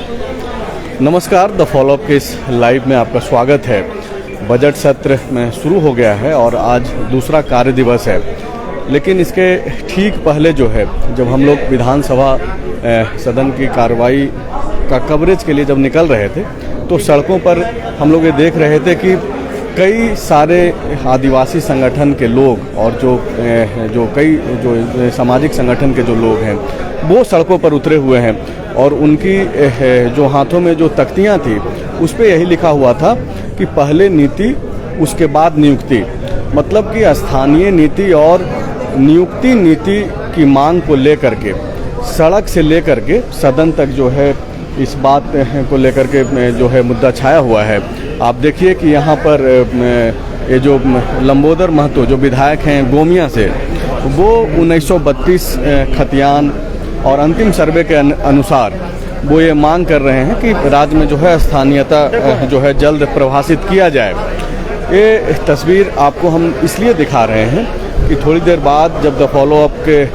नमस्कार, the follow up के इस लाइव में आपका स्वागत है। बजट सत्र में शुरू हो गया है और आज दूसरा कार्य दिवस है, लेकिन इसके ठीक पहले जो है, जब हम लोग विधानसभा सदन की कार्रवाई का कवरेज के लिए जब निकल रहे थे, तो सड़कों पर हम लोग ये देख रहे थे कि कई सारे आदिवासी संगठन के लोग और जो कई सामाजिक संगठन के जो लोग हैं वो सड़कों पर उतरे हुए हैं और उनकी जो हाथों में जो तख्तियां थी उस पे यही लिखा हुआ था कि पहले नीति उसके बाद नियुक्ति। मतलब कि स्थानीय नीति और नियुक्ति नीति की मांग को लेकर के सड़क से लेकर के सदन तक जो है इस बात को लेकर के जो है मुद्दा छाया हुआ है। आप देखिए कि यहाँ पर ये जो लंबोदर महतो जो विधायक हैं गोमिया से, वो 1932 खतियान और अंतिम सर्वे के अनुसार वो ये मांग कर रहे हैं कि राज्य में जो है स्थानीयता जो है जल्द प्रभाषित किया जाए। ये तस्वीर आपको हम इसलिए दिखा रहे हैं कि थोड़ी देर बाद जब द फॉलोअप के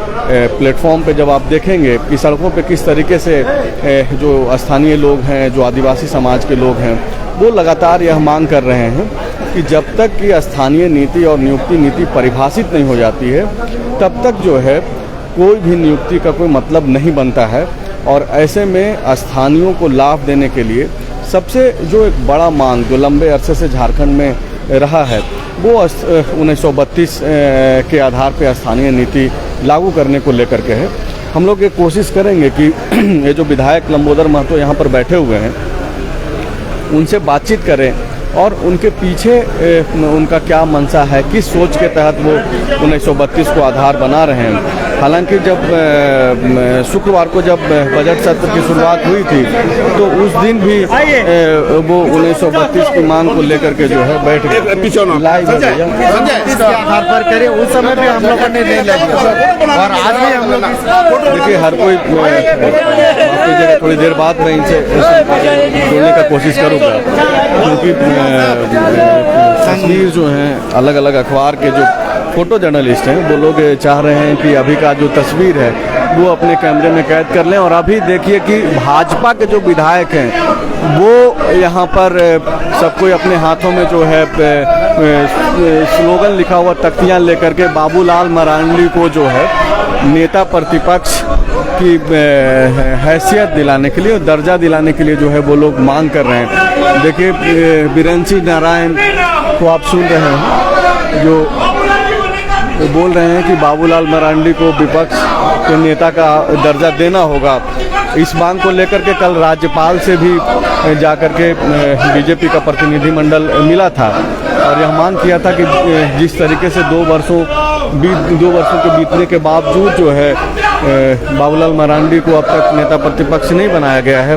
प्लेटफॉर्म पे जब आप देखेंगे कि सड़कों पे किस तरीके से जो स्थानीय लोग हैं, जो आदिवासी समाज के लोग हैं, वो लगातार यह मांग कर रहे हैं कि जब तक कि स्थानीय नीति और नियुक्ति नीति परिभाषित नहीं हो जाती है, तब तक जो है कोई भी नियुक्ति का कोई मतलब नहीं बनता है। और ऐसे में स्थानीयों को लाभ देने के लिए सबसे जो एक बड़ा मांग जो लंबे अरसे से झारखंड में रहा है, वो 1932 के आधार पर स्थानीय नीति लागू करने को लेकर के है। हम लोग ये कोशिश करेंगे कि ये जो विधायक लंबोदर महतो यहाँ पर बैठे हुए हैं उनसे बातचीत करें और उनके पीछे उनका क्या मंशा है, किस सोच के तहत वो 1932 को आधार बना रहे हैं। हालांकि जब शुक्रवार को जब बजट सत्र की शुरुआत हुई थी, तो उस दिन भी वो 1932 की मांग को लेकर के जो है बैठ गए। लाइव आधार पर करें, उस समय भी हम लोगों ने नहीं लगा और आज भी हम लोग देखिए हर कोई थोड़ी देर बाद मैं इनसे जोड़ने का कोशिश करूँगा, क्योंकि तस्वीर जो हैं अलग अलग अखबार के जो फोटो जर्नलिस्ट हैं वो लोग चाह रहे हैं कि अभी का जो तस्वीर है वो अपने कैमरे में कैद कर लें। और अभी देखिए कि भाजपा के जो विधायक हैं वो यहाँ पर सब कोई अपने हाथों में जो है स्लोगन लिखा हुआ तख्तियाँ लेकर के बाबूलाल मरांडी को जो है नेता प्रतिपक्ष की हैसियत दिलाने के लिए और दर्जा दिलाने के लिए जो है वो लोग मांग कर रहे हैं। देखिए बिरंची नारायण को आप सुन रहे हैं जो बोल रहे हैं कि बाबूलाल मरांडी को विपक्ष के नेता का दर्जा देना होगा। इस मांग को लेकर के कल राज्यपाल से भी जाकर के बीजेपी का प्रतिनिधिमंडल मिला था और यह मांग किया था कि जिस तरीके से 2 वर्षों के बीतने के बावजूद जो है बाबूलाल मरांडी को अब तक नेता प्रतिपक्ष नहीं बनाया गया है,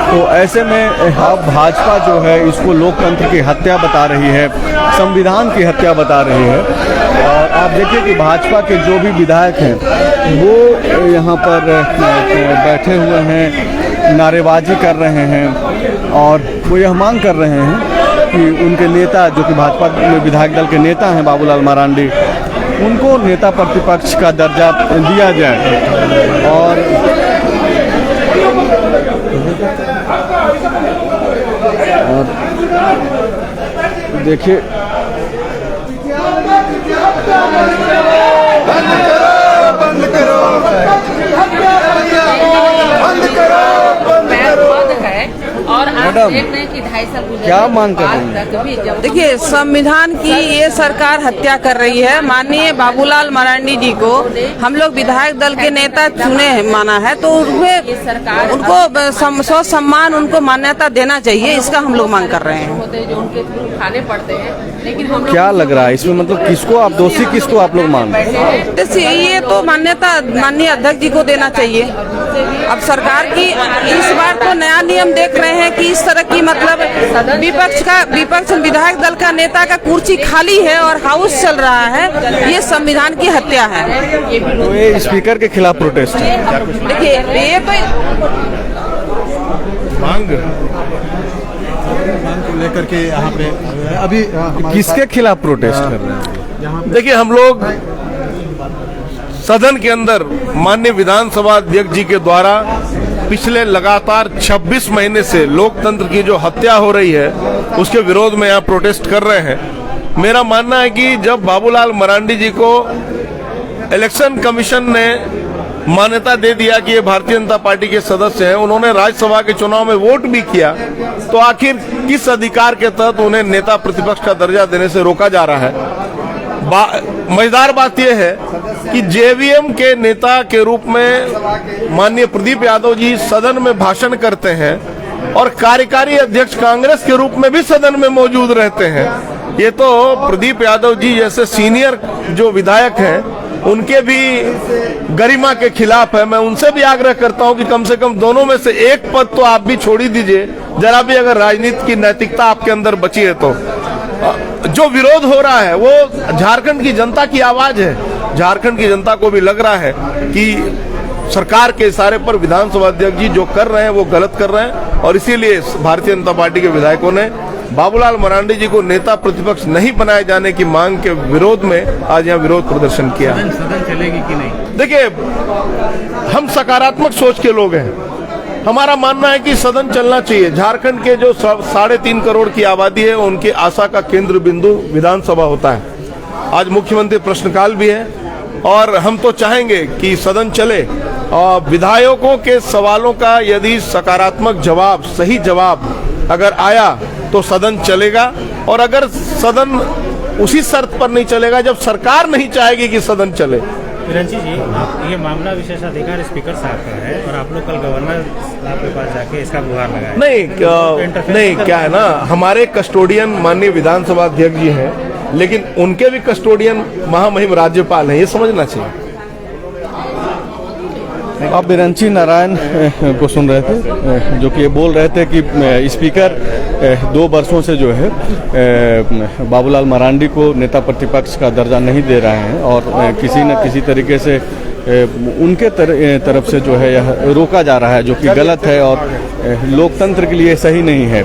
तो ऐसे में अब भाजपा जो है इसको लोकतंत्र की हत्या बता रही है, संविधान की हत्या बता रही है। और आप देखिए कि भाजपा के जो भी विधायक हैं वो यहाँ पर बैठे हुए हैं, नारेबाजी कर रहे हैं और वो यह मांग कर रहे हैं कि उनके नेता जो कि भाजपा विधायक दल के नेता हैं बाबूलाल मरांडी, उनको नेता प्रतिपक्ष का दर्जा दिया जाए। और देखिए बंद करो और आप देख रहे हैं कि 2.5 साल क्या मांग कर रही हैं? देखिए, संविधान की ये सरकार हत्या कर रही है। माननीय बाबूलाल मरांडी जी को हम लोग विधायक दल के नेता चुने माना है, तो उनको सौ सम्मान उनको मान्यता देना चाहिए, इसका हम लोग मांग कर रहे हैं। जो उनके थ्रू खाने पड़ते हैं, लेकिन हम क्या लग रहा है इसमें, मतलब किसको आप दोषी, किसको आप लोग मान रहे हैं? ये तो मान्यता माननीय अध्यक्ष जी को देना चाहिए। अब सरकार की इस बार तो नया नियम देख रहे हैं कि इस तरह की मतलब विपक्ष विधायक दल का नेता का कुर्सी खाली है और हाउस चल रहा है, ये संविधान की हत्या है। तो ये स्पीकर के खिलाफ प्रोटेस्ट है। देखिए ये तो मांग को लेकर के यहाँ पे अभी किसके खिलाफ प्रोटेस्ट कर रहे हैं? देखिए, हम लोग सदन के अंदर माननीय विधानसभा अध्यक्ष जी के द्वारा पिछले लगातार 26 महीने से लोकतंत्र की जो हत्या हो रही है उसके विरोध में यहाँ प्रोटेस्ट कर रहे हैं। मेरा मानना है कि जब बाबूलाल मरांडी जी को इलेक्शन कमीशन ने मान्यता दे दिया कि ये भारतीय जनता पार्टी के सदस्य हैं, उन्होंने राज्यसभा के चुनाव में वोट भी किया, तो आखिर किस अधिकार के तहत उन्हें नेता प्रतिपक्ष का दर्जा देने से रोका जा रहा है? मजेदार बात यह है कि जेवीएम के नेता के रूप में माननीय प्रदीप यादव जी सदन में भाषण करते हैं और कार्यकारी अध्यक्ष कांग्रेस के रूप में भी सदन में मौजूद रहते हैं। ये तो प्रदीप यादव जी जैसे सीनियर जो विधायक हैं उनके भी गरिमा के खिलाफ है। मैं उनसे भी आग्रह करता हूं कि कम से कम दोनों में से एक पद तो आप भी छोड़ ही दीजिए, जरा भी अगर राजनीति की नैतिकता आपके अंदर बची है तो। जो विरोध हो रहा है वो झारखंड की जनता की आवाज है। झारखंड की जनता को भी लग रहा है कि सरकार के इशारे पर विधानसभा अध्यक्ष जी जो कर रहे हैं वो गलत कर रहे हैं, और इसीलिए भारतीय जनता पार्टी के विधायकों ने बाबूलाल मरांडी जी को नेता प्रतिपक्ष नहीं बनाए जाने की मांग के विरोध में आज यहाँ विरोध प्रदर्शन किया। सदन चलेगी कि नहीं? देखिए, हम सकारात्मक सोच के लोग हैं। हमारा मानना है कि सदन चलना चाहिए। झारखंड के जो 3.5 करोड़ की आबादी है उनकी आशा का केंद्र बिंदु विधानसभा होता है। आज मुख्यमंत्री प्रश्नकाल भी है और हम तो चाहेंगे कि सदन चले और विधायकों के सवालों का यदि सकारात्मक जवाब, सही जवाब अगर आया तो सदन चलेगा, और अगर सदन उसी शर्त पर नहीं चलेगा जब सरकार नहीं चाहेगी कि सदन चले। किरणजी जी, ये मामला विशेषाधिकार स्पीकर साहब का है और आप लोग कल गवर्नर साहब के पास जाके इसका गुहार लगाए। नहीं, क्या है ना, हमारे कस्टोडियन माननीय विधानसभा अध्यक्ष जी हैं, लेकिन उनके भी कस्टोडियन महामहिम राज्यपाल हैं, ये समझना चाहिए। आप बिरंची नारायण को सुन रहे थे, जो कि ये बोल रहे थे कि स्पीकर 2 वर्षों से जो है बाबूलाल मरांडी को नेता प्रतिपक्ष का दर्जा नहीं दे रहे हैं और किसी न किसी तरीके से उनके तरफ से जो है यह रोका जा रहा है, जो कि गलत है और लोकतंत्र के लिए सही नहीं है।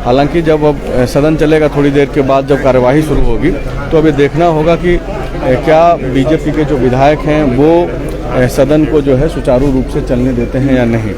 हालांकि जब अब सदन चलेगा थोड़ी देर के बाद, जब कार्यवाही शुरू होगी, तो अभी देखना होगा कि क्या बीजेपी के जो विधायक हैं वो सदन को जो है सुचारू रूप से चलने देते हैं या नहीं।